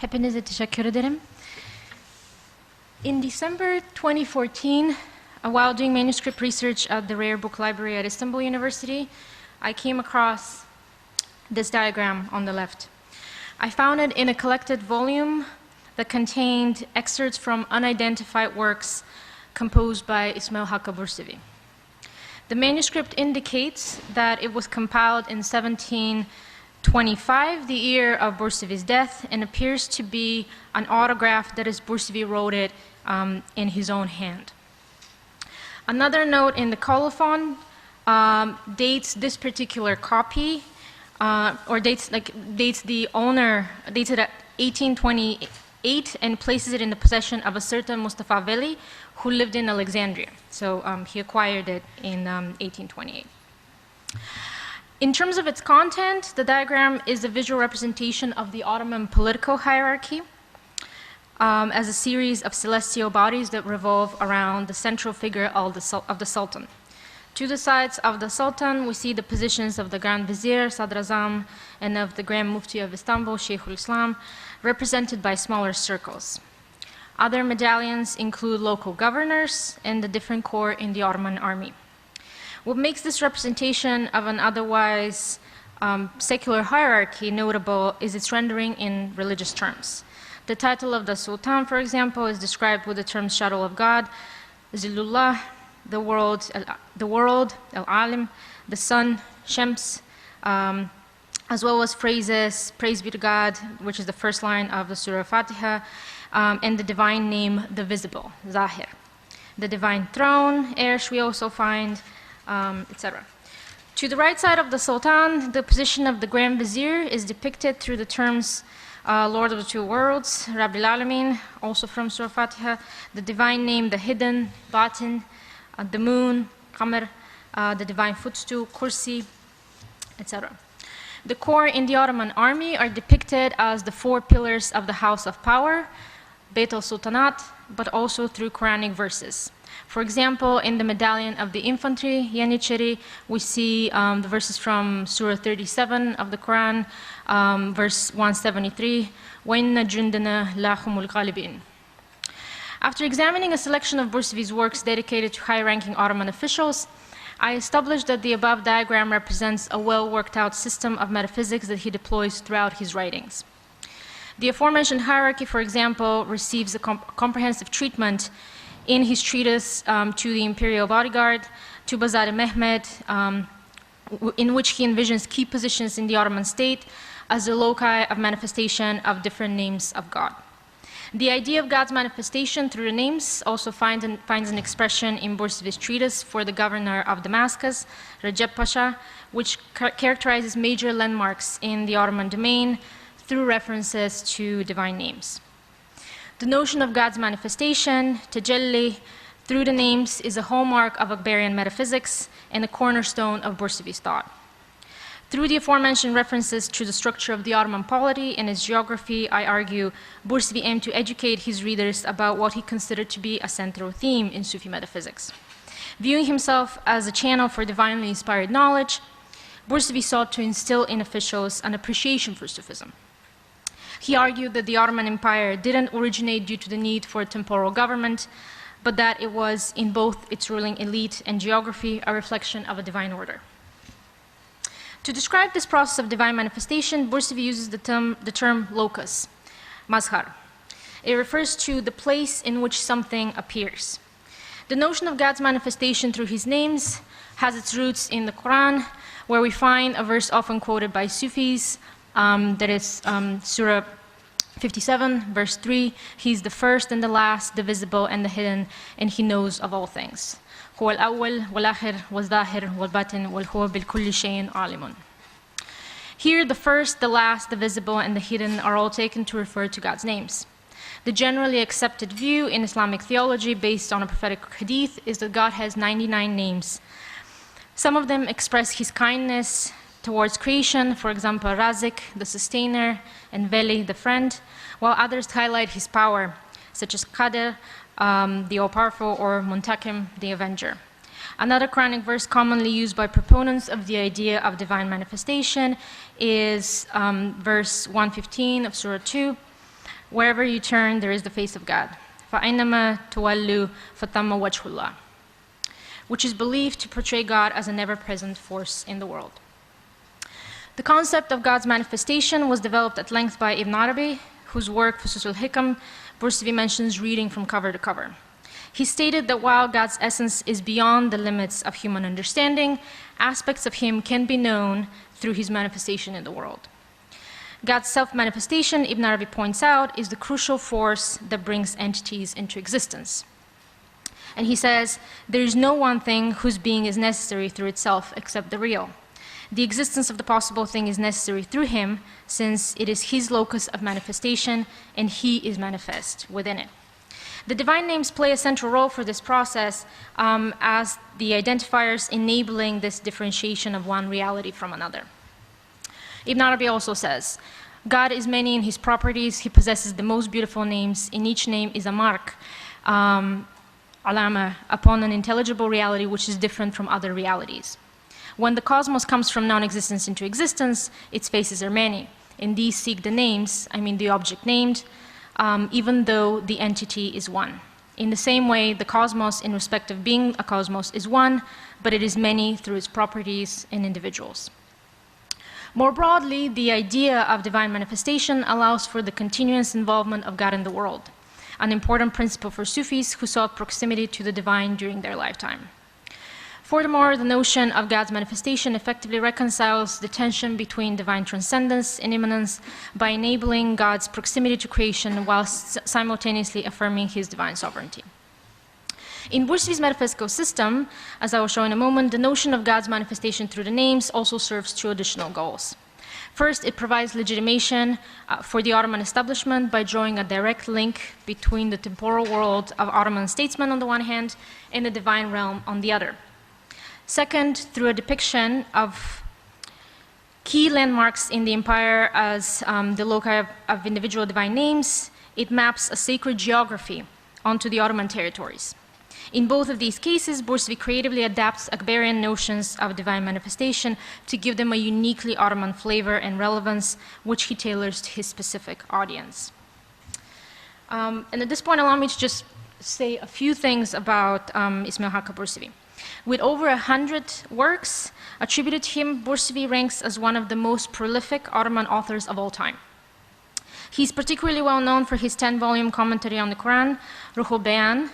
Hepinize teşekkür ederim. In December 2014, while doing manuscript research at the Rare Book Library at Istanbul University, I came across this diagram on the left. I found it in a collected volume that contained excerpts from unidentified works composed by Isma'il Hakki Bursevi. The manuscript indicates that it was compiled in 1725, the year of Bursevi's death, and appears to be an autograph that is Bursevi wrote it in his own hand. Another note in the colophon dates this particular copy, or dates the owner, dates it at 1828 and places it in the possession of a certain Mustafa Veli who lived in Alexandria. So he acquired it in 1828. In terms of its content, the diagram is a visual representation of the Ottoman political hierarchy as a series of celestial bodies that revolve around the central figure of the Sultan. To the sides of the Sultan, we see the positions of the Grand Vizier, Sadrazam, and of the Grand Mufti of Istanbul, Sheikhul Islam, represented by smaller circles. Other medallions include local governors and the different corps in the Ottoman army. What makes this representation of an otherwise secular hierarchy notable is its rendering in religious terms. The title of the Sultan, for example, is described with the terms shadow of God, Zillullah, the world, Al-Alim, the sun, Shams, as well as phrases, praise be to God, which is the first line of the Surah Fatiha, and the divine name, the visible, Zahir. The divine throne, Ersh, we also find, etc. To the right side of the Sultan, the position of the Grand Vizier is depicted through the terms Lord of the Two Worlds, Rabbil Alamin, also from Surah Fatiha, the divine name, the hidden, Batin, the moon, Qamar, the divine footstool, Kursi, etc. The corps in the Ottoman army are depicted as the four pillars of the House of Power, Beit al-Sultanat, but also through Quranic verses. For example, in the medallion of the infantry, Yenicheri, we see the verses from Surah 37 of the Quran, verse 173, وَإِنَّ جُنْدَنَا لَهُمُ الْغَالِبِينَ. After examining a selection of Bursevi's works dedicated to high-ranking Ottoman officials, I established that the above diagram represents a well-worked-out system of metaphysics that he deploys throughout his writings. The aforementioned hierarchy, for example, receives a comprehensive treatment in his treatise to the imperial bodyguard, to Bazar-e Mehmed, in which he envisions key positions in the Ottoman state as the loci of manifestation of different names of God. The idea of God's manifestation through the names also finds an expression in Bursevi's treatise for the governor of Damascus, Recep Pasha, which characterizes major landmarks in the Ottoman domain through references to divine names. The notion of God's manifestation, tajalli, through the names is a hallmark of Akbarian metaphysics and a cornerstone of Bursevi's thought. Through the aforementioned references to the structure of the Ottoman polity and its geography, I argue Bursevi aimed to educate his readers about what he considered to be a central theme in Sufi metaphysics. Viewing himself as a channel for divinely inspired knowledge, Bursevi sought to instill in officials an appreciation for Sufism. He argued that the Ottoman Empire didn't originate due to the need for a temporal government, but that it was, in both its ruling elite and geography, a reflection of a divine order. To describe this process of divine manifestation, Bursevi uses the term locus, mazhar. It refers to the place in which something appears. The notion of God's manifestation through his names has its roots in the Quran, where we find a verse often quoted by Sufis, that is Surah 57, verse 3, he's the first and the last, the visible and the hidden, and he knows of all things. هو الأول والآخر والظاهر والباطن والهو بالكل شيء عالم. Here, the first, the last, the visible, and the hidden are all taken to refer to God's names. The generally accepted view in Islamic theology based on a prophetic hadith is that God has 99 names. Some of them express his kindness towards creation, for example, Razik, the sustainer, and Veli, the friend, while others highlight his power, such as Qadir, the all-powerful, or Muntakim, the avenger. Another Quranic verse commonly used by proponents of the idea of divine manifestation is verse 115 of Surah 2, Wherever you turn, there is the face of God. فَأَيْنَمَا تُوَلُّوا فَثَمَّ وَجْهُ اللَّهِ, which is believed to portray God as an ever-present force in the world. The concept of God's manifestation was developed at length by Ibn Arabi, whose work, Fusus al-Hikam, Bursevi mentions reading from cover to cover. He stated that while God's essence is beyond the limits of human understanding, aspects of him can be known through his manifestation in the world. God's self-manifestation, Ibn Arabi points out, is the crucial force that brings entities into existence. And he says, there is no one thing whose being is necessary through itself except the real. The existence of the possible thing is necessary through him, since it is his locus of manifestation, and he is manifest within it. The divine names play a central role for this process as the identifiers enabling this differentiation of one reality from another. Ibn Arabi also says, God is many in his properties, he possesses the most beautiful names, in each name is a mark, alama, upon an intelligible reality which is different from other realities. When the cosmos comes from non-existence into existence, its faces are many, and these seek the names, I mean the object named, even though the entity is one. In the same way, the cosmos, in respect of being a cosmos, is one, but it is many through its properties and individuals. More broadly, the idea of divine manifestation allows for the continuous involvement of God in the world, an important principle for Sufis who sought proximity to the divine during their lifetime. Furthermore, the notion of God's manifestation effectively reconciles the tension between divine transcendence and immanence by enabling God's proximity to creation while simultaneously affirming his divine sovereignty. In Bursevi's metaphysical system, as I will show in a moment, the notion of God's manifestation through the names also serves two additional goals. First, it provides legitimation for the Ottoman establishment by drawing a direct link between the temporal world of Ottoman statesmen on the one hand and the divine realm on the other. Second, through a depiction of key landmarks in the empire as the loci of individual divine names, it maps a sacred geography onto the Ottoman territories. In both of these cases, Bursevi creatively adapts Akbarian notions of divine manifestation to give them a uniquely Ottoman flavor and relevance, which he tailors to his specific audience. And at this point, allow me to just say a few things about Isma'il Hakkı Bursevi. With over 100 works attributed to him, Bursevi ranks as one of the most prolific Ottoman authors of all time. He's particularly well known for his 10-volume commentary on the Quran, Ruhul Bayan,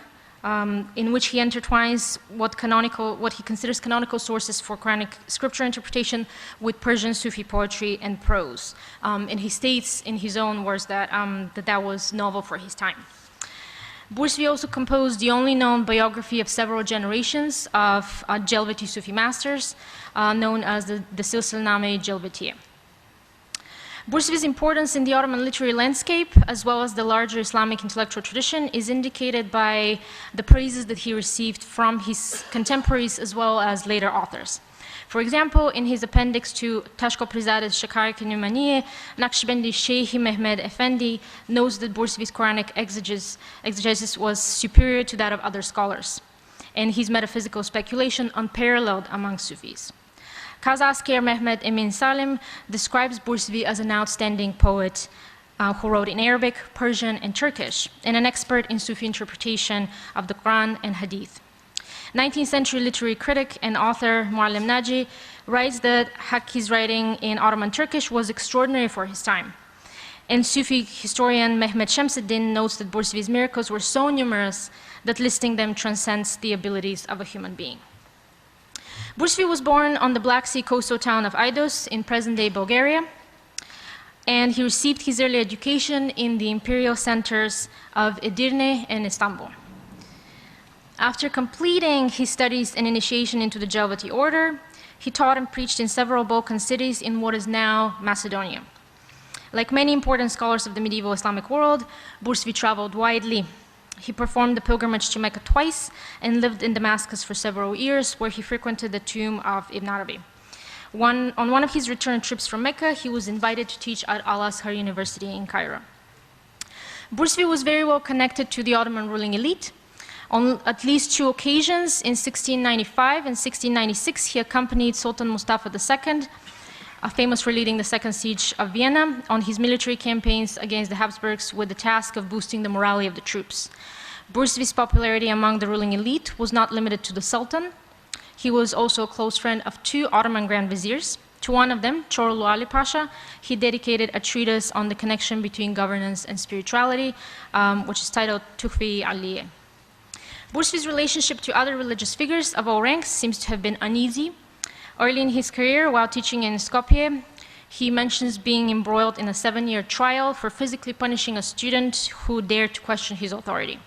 in which he intertwines what he considers canonical sources for Quranic scripture interpretation with Persian Sufi poetry and prose. And he states in his own words that that was novel for his time. Bursevi also composed the only known biography of several generations of Jelveti Sufi masters, known as the Silsilname Jelvetiye. Bursevi's importance in the Ottoman literary landscape, as well as the larger Islamic intellectual tradition, is indicated by the praises that he received from his contemporaries as well as later authors. For example, in his appendix to Tashkoprizade's Shakaik-i Numaniye, Naqshbandi Sheikh Mehmed Effendi notes that Bursevi's Quranic exegesis was superior to that of other scholars, and his metaphysical speculation unparalleled among Sufis. Kazasker Mehmed Emin Salim describes Bursevi as an outstanding poet who wrote in Arabic, Persian, and Turkish, and an expert in Sufi interpretation of the Quran and Hadith. 19th century literary critic and author Muallim Naji writes that Hakki's writing in Ottoman Turkish was extraordinary for his time. And Sufi historian Mehmet Şemseddin notes that Bursevi's miracles were so numerous that listing them transcends the abilities of a human being. Bursevi was born on the Black Sea coastal town of Aydosy in present-day Bulgaria, and he received his early education in the imperial centers of Edirne and Istanbul. After completing his studies and initiation into the Jelveti order, he taught and preached in several Balkan cities in what is now Macedonia. Like many important scholars of the medieval Islamic world, Bursevi traveled widely. He performed the pilgrimage to Mecca twice and lived in Damascus for several years, where he frequented the tomb of Ibn Arabi. On one of his return trips from Mecca, he was invited to teach at Al-Azhar University in Cairo. Bursevi was very well connected to the Ottoman ruling elite. On at least two occasions, in 1695 and 1696, he accompanied Sultan Mustafa II famous for leading the Second Siege of Vienna, on his military campaigns against the Habsburgs with the task of boosting the morale of the troops. Bursevi's popularity among the ruling elite was not limited to the Sultan. He was also a close friend of two Ottoman Grand Viziers. To one of them, Çorlu Ali Pasha, he dedicated a treatise on the connection between governance and spirituality, which is titled Tuhfe-i Aliye. Bursevi's relationship to other religious figures of all ranks seems to have been uneasy. Early in his career, while teaching in Skopje, he mentions being embroiled in a 7-year trial for physically punishing a student who dared to question his authority.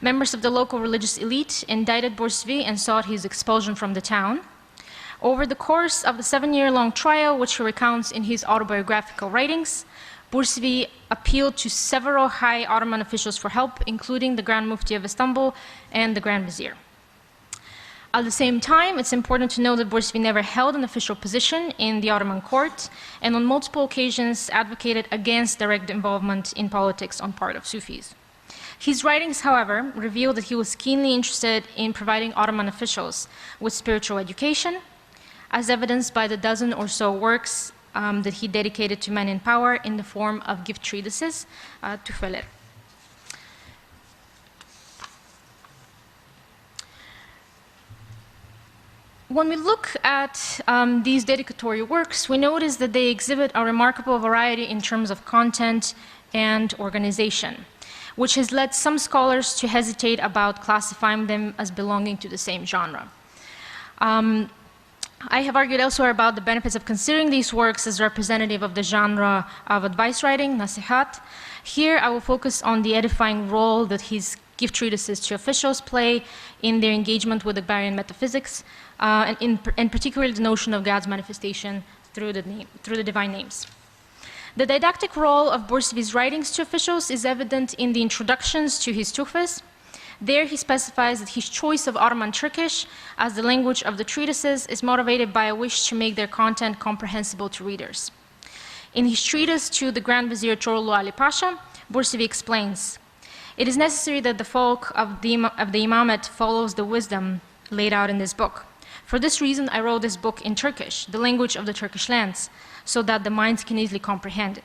Members of the local religious elite indicted Bursevi and sought his expulsion from the town. Over the course of the 7-year-long trial, which he recounts in his autobiographical writings, Bursevi appealed to several high Ottoman officials for help, including the Grand Mufti of Istanbul and the Grand Vizier. At the same time, it's important to know that Bursevi never held an official position in the Ottoman court, and on multiple occasions advocated against direct involvement in politics on part of Sufis. His writings, however, reveal that he was keenly interested in providing Ottoman officials with spiritual education, as evidenced by the dozen or so works that he dedicated to men in power in the form of gift treatises, tuhfeler. When we look at these dedicatory works, we notice that they exhibit a remarkable variety in terms of content and organization, which has led some scholars to hesitate about classifying them as belonging to the same genre. I have argued elsewhere about the benefits of considering these works as representative of the genre of advice writing, nasihat. Here, I will focus on the edifying role that his gift treatises to officials play in their engagement with Akbarian metaphysics, and in particular the notion of God's manifestation through the divine names. The didactic role of Bursevi's writings to officials is evident in the introductions to his tuhfas. There he specifies that his choice of Ottoman Turkish as the language of the treatises is motivated by a wish to make their content comprehensible to readers. In his treatise to the Grand Vizier Çorlu Ali Pasha, Bursevi explains, "It is necessary that the folk of the imamate follows the wisdom laid out in this book. For this reason, I wrote this book in Turkish, the language of the Turkish lands, so that the minds can easily comprehend it."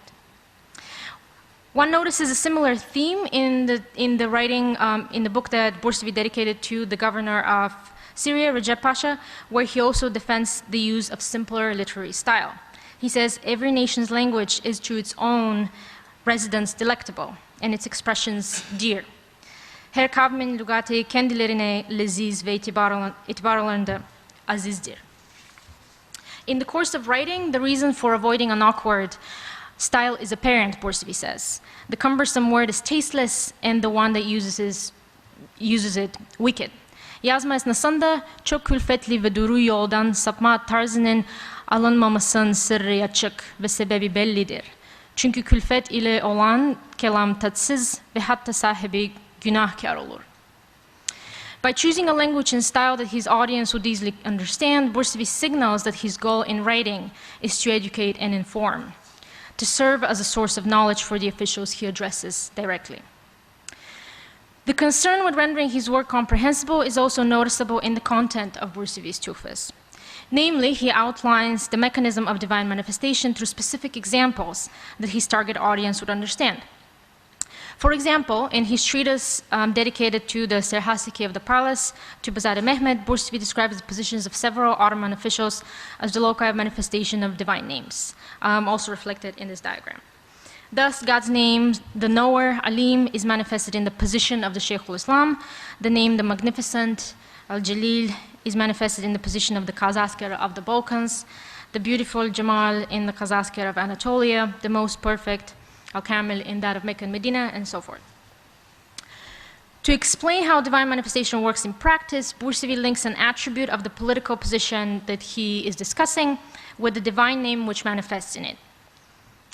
One notices a similar theme in the writing, in the book that Bursevi dedicated to the governor of Syria, Recep Pasha, where he also defends the use of simpler literary style. He says, "Every nation's language is to its own residents delectable, and its expressions dear. Her kavmin lügati kendilerine leziz ve itibarlarında azizdir." In the course of writing, the reason for avoiding an awkward style is apparent, Bursevi says. The cumbersome word is tasteless, and the one that uses it wicked. Yazma esnasında çok külfetli ve duru yoldan sapma tarzının alınmamasının sırrı açık ve sebebi bellidir. Çünkü külfet ile olan kelam tatsız ve hatta sahibi günahkar olur. By choosing a language and style that his audience would easily understand, Bursevi signals that his goal in writing is to educate and inform, to serve as a source of knowledge for the officials he addresses directly. The concern with rendering his work comprehensible is also noticeable in the content of Bursevi's tuhfas. Namely, he outlines the mechanism of divine manifestation through specific examples that his target audience would understand. For example, in his treatise dedicated to the Serhasiki of the palace, to Bazade Mehmed, Bursevi describes the positions of several Ottoman officials as the loci of manifestation of divine names, also reflected in this diagram. Thus, God's name, the knower, Alim, is manifested in the position of the Shaykh al-Islam. The name, the magnificent, Al-Jalil, is manifested in the position of the Kazaskar of the Balkans. The beautiful Jamal in the Kazaskar of Anatolia, the most perfect, Al-Kamil in that of Mecca and Medina, and so forth. To explain how divine manifestation works in practice, Bursevi links an attribute of the political position that he is discussing with the divine name which manifests in it.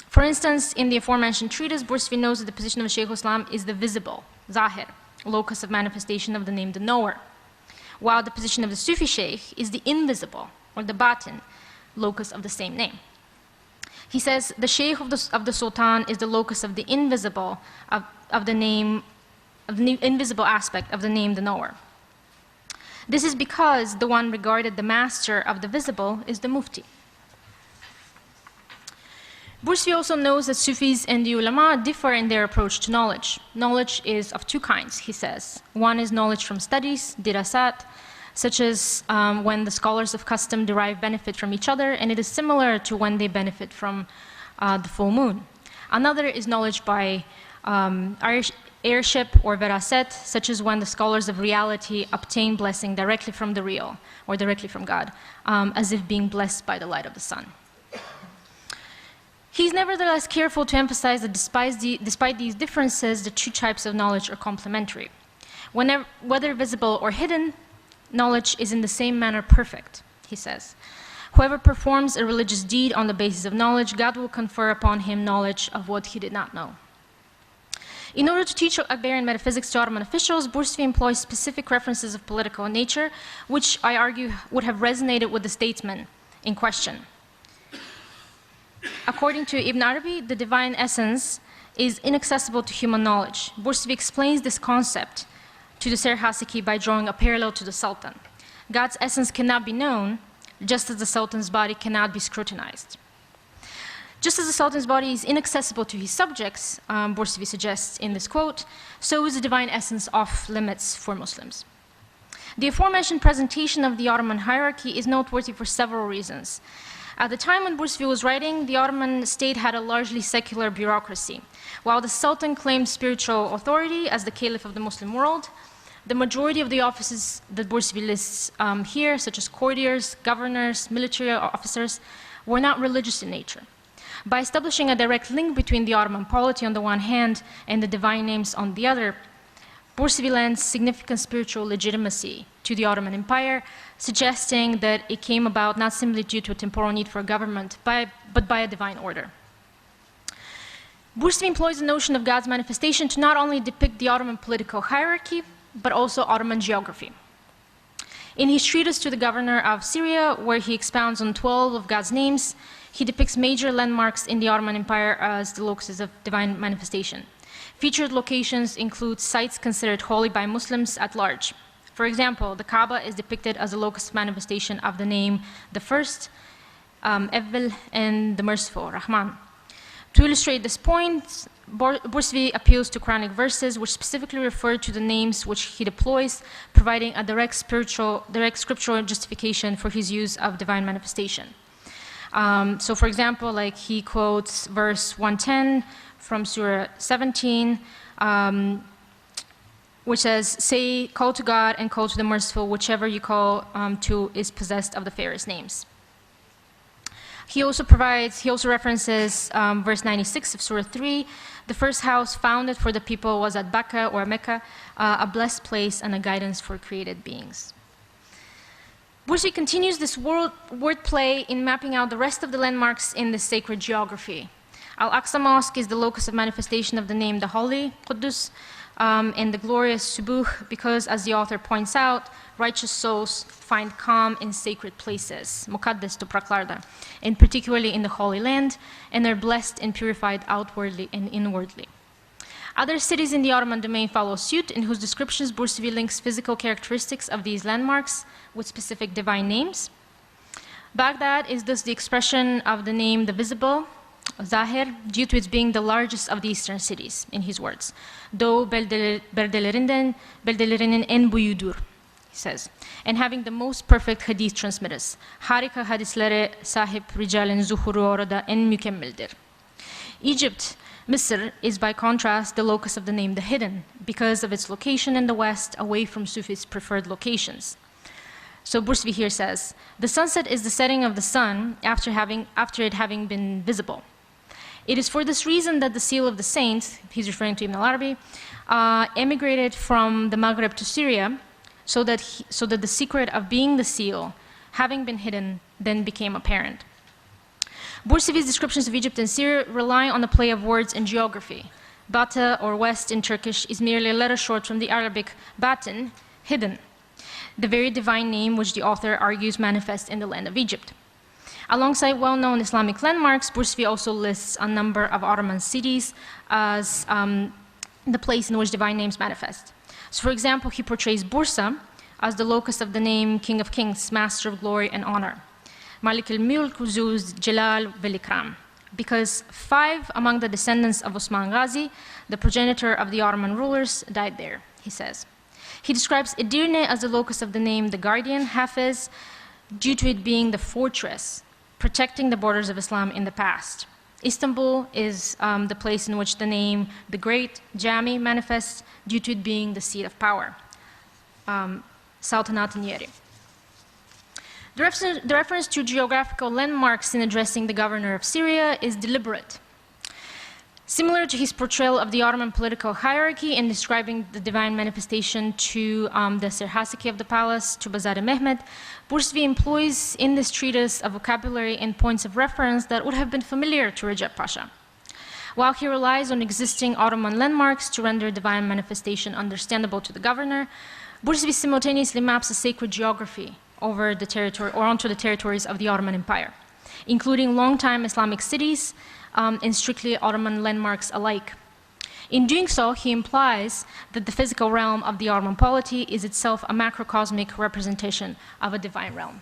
For instance, in the aforementioned treatise, Bursevi knows that the position of Shaykh al-Islam is the visible, Zahir, locus of manifestation of the name, the knower, while the position of the Sufi Shaykh is the invisible, or the Batin, locus of the same name. He says the Shaykh of the Sultan is the locus of the invisible, of the name, of the invisible aspect of the name, the knower. This is because the one regarded the master of the visible is the Mufti. Bursevi also knows that Sufis and the ulama differ in their approach to knowledge. Knowledge is of two kinds, he says. One is knowledge from studies, dirasat, such as when the scholars of custom derive benefit from each other, and it is similar to when they benefit from the full moon. Another is knowledge by heirship or veraset, such as when the scholars of reality obtain blessing directly from the real, or directly from God, as if being blessed by the light of the sun. He's nevertheless careful to emphasize that despite these differences, the two types of knowledge are complementary. Whether visible or hidden, knowledge is in the same manner perfect, he says. Whoever performs a religious deed on the basis of knowledge, God will confer upon him knowledge of what he did not know. In order to teach Akbarian metaphysics to Ottoman officials, Bursevi employs specific references of political nature, which I argue would have resonated with the statesman in question. According to Ibn Arabi, the divine essence is inaccessible to human knowledge. Bursevi explains this concept to the Ser Haseki by drawing a parallel to the Sultan. God's essence cannot be known, just as the Sultan's body cannot be scrutinized. Just as the Sultan's body is inaccessible to his subjects, Bursevi suggests in this quote, so is the divine essence off limits for Muslims. The aforementioned presentation of the Ottoman hierarchy is noteworthy for several reasons. At the time when Bursevi was writing, the Ottoman state had a largely secular bureaucracy. While the Sultan claimed spiritual authority as the caliph of the Muslim world, the majority of the offices that Bursevi lists here, such as courtiers, governors, military officers, were not religious in nature. By establishing a direct link between the Ottoman polity on the one hand and the divine names on the other, Bursevi lends significant spiritual legitimacy to the Ottoman Empire, suggesting that it came about not simply due to a temporal need for a government, but by a divine order. Bursevi employs the notion of God's manifestation to not only depict the Ottoman political hierarchy, but also Ottoman geography. In his treatise to the governor of Syria, where he expounds on 12 of God's names, he depicts major landmarks in the Ottoman Empire as the locuses of divine manifestation. Featured locations include sites considered holy by Muslims at large. For example, the Kaaba is depicted as a locus manifestation of the name the First, Evvel, and the Merciful, Rahman. To illustrate this point, Bursevi appeals to Quranic verses which specifically refer to the names which he deploys, providing a direct scriptural justification for his use of divine manifestation. So for example, like he quotes verse 110 from Surah 17, which says, say, call to God and call to the merciful, whichever you call to is possessed of the fairest names. He also references verse 96 of Surah 3, the first house founded for the people was at Bakka or Mecca, a blessed place and a guidance for created beings. Bursevi continues this wordplay in mapping out the rest of the landmarks in the sacred geography. Al-Aqsa Mosque is the locus of manifestation of the name the Holy, Quddus, and the glorious Subuh, because, as the author points out, righteous souls find calm in sacred places, Muqaddas topraklarda, and particularly in the Holy Land, and are blessed and purified outwardly and inwardly. Other cities in the Ottoman domain follow suit, in whose descriptions Bursevi links physical characteristics of these landmarks with specific divine names. Baghdad is thus the expression of the name the visible, Zahir, due to its being the largest of the eastern cities, in his words. Though beldelerinin en buyudur, he says, and having the most perfect hadith transmitters. Harika hadislere sahip ricalen zuhuru orada en mükemmeldir. Egypt, Misr, is by contrast the locus of the name the hidden, because of its location in the west, away from Sufis' preferred locations. So Bursevi here says, the sunset is the setting of the sun after it having been visible. It is for this reason that the seal of the saints, he's referring to Ibn al-Arabi, emigrated from the Maghreb to Syria, so that the secret of being the seal, having been hidden, then became apparent. Bursevi's descriptions of Egypt and Syria rely on the play of words and geography. Bata, or west in Turkish, is merely a letter short from the Arabic batin, hidden, the very divine name which the author argues manifests in the land of Egypt. Alongside well-known Islamic landmarks, Bursevi also lists a number of Ottoman cities as the place in which divine names manifest. So for example, he portrays Bursa as the locus of the name King of Kings, Master of Glory and Honor. Malik al-Mulk Zuz Jalal vel Ikram, because 5 among the descendants of Osman Ghazi, the progenitor of the Ottoman rulers, died there, he says. He describes Edirne as the locus of the name the guardian, Hafiz, due to it being the fortress protecting the borders of Islam in the past. Istanbul is the place in which the name the Great, Jami, manifests due to it being the seat of power, Saltanat-ın Yeri. The reference to geographical landmarks in addressing the governor of Syria is deliberate. Similar to his portrayal of the Ottoman political hierarchy in describing the divine manifestation to the Serhasiki of the palace, to Bazar-e Mehmed, Bursevi employs in this treatise a vocabulary and points of reference that would have been familiar to Recep Pasha. While he relies on existing Ottoman landmarks to render divine manifestation understandable to the governor, Bursevi simultaneously maps a sacred geography over the territory or onto the territories of the Ottoman Empire, including long-time Islamic cities and strictly Ottoman landmarks alike. In doing so, he implies that the physical realm of the Ottoman polity is itself a macrocosmic representation of a divine realm.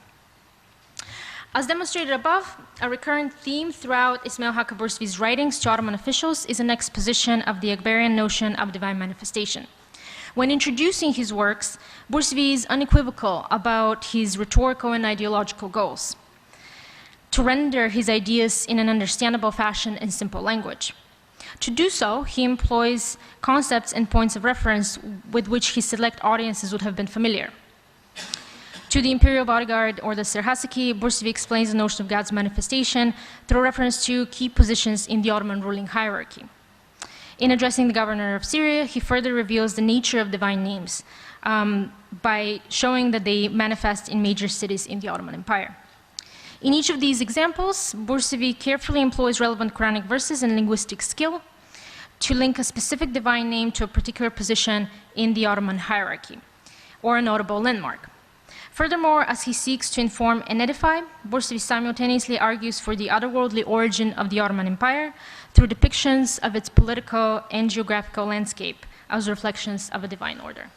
As demonstrated above, a recurrent theme throughout Ismail Hakkı Bursevi's writings to Ottoman officials is an exposition of the Akbarian notion of divine manifestation. When introducing his works, Bursevi is unequivocal about his rhetorical and ideological goals: to render his ideas in an understandable fashion in simple language. To do so, he employs concepts and points of reference with which his select audiences would have been familiar. To the imperial bodyguard or the Serhasiki, Bursevi explains the notion of God's manifestation through reference to key positions in the Ottoman ruling hierarchy. In addressing the governor of Syria, he further reveals the nature of divine names by showing that they manifest in major cities in the Ottoman Empire. In each of these examples, Bursevi carefully employs relevant Quranic verses and linguistic skill to link a specific divine name to a particular position in the Ottoman hierarchy, or a notable landmark. Furthermore, as he seeks to inform and edify, Bursevi simultaneously argues for the otherworldly origin of the Ottoman Empire through depictions of its political and geographical landscape as reflections of a divine order.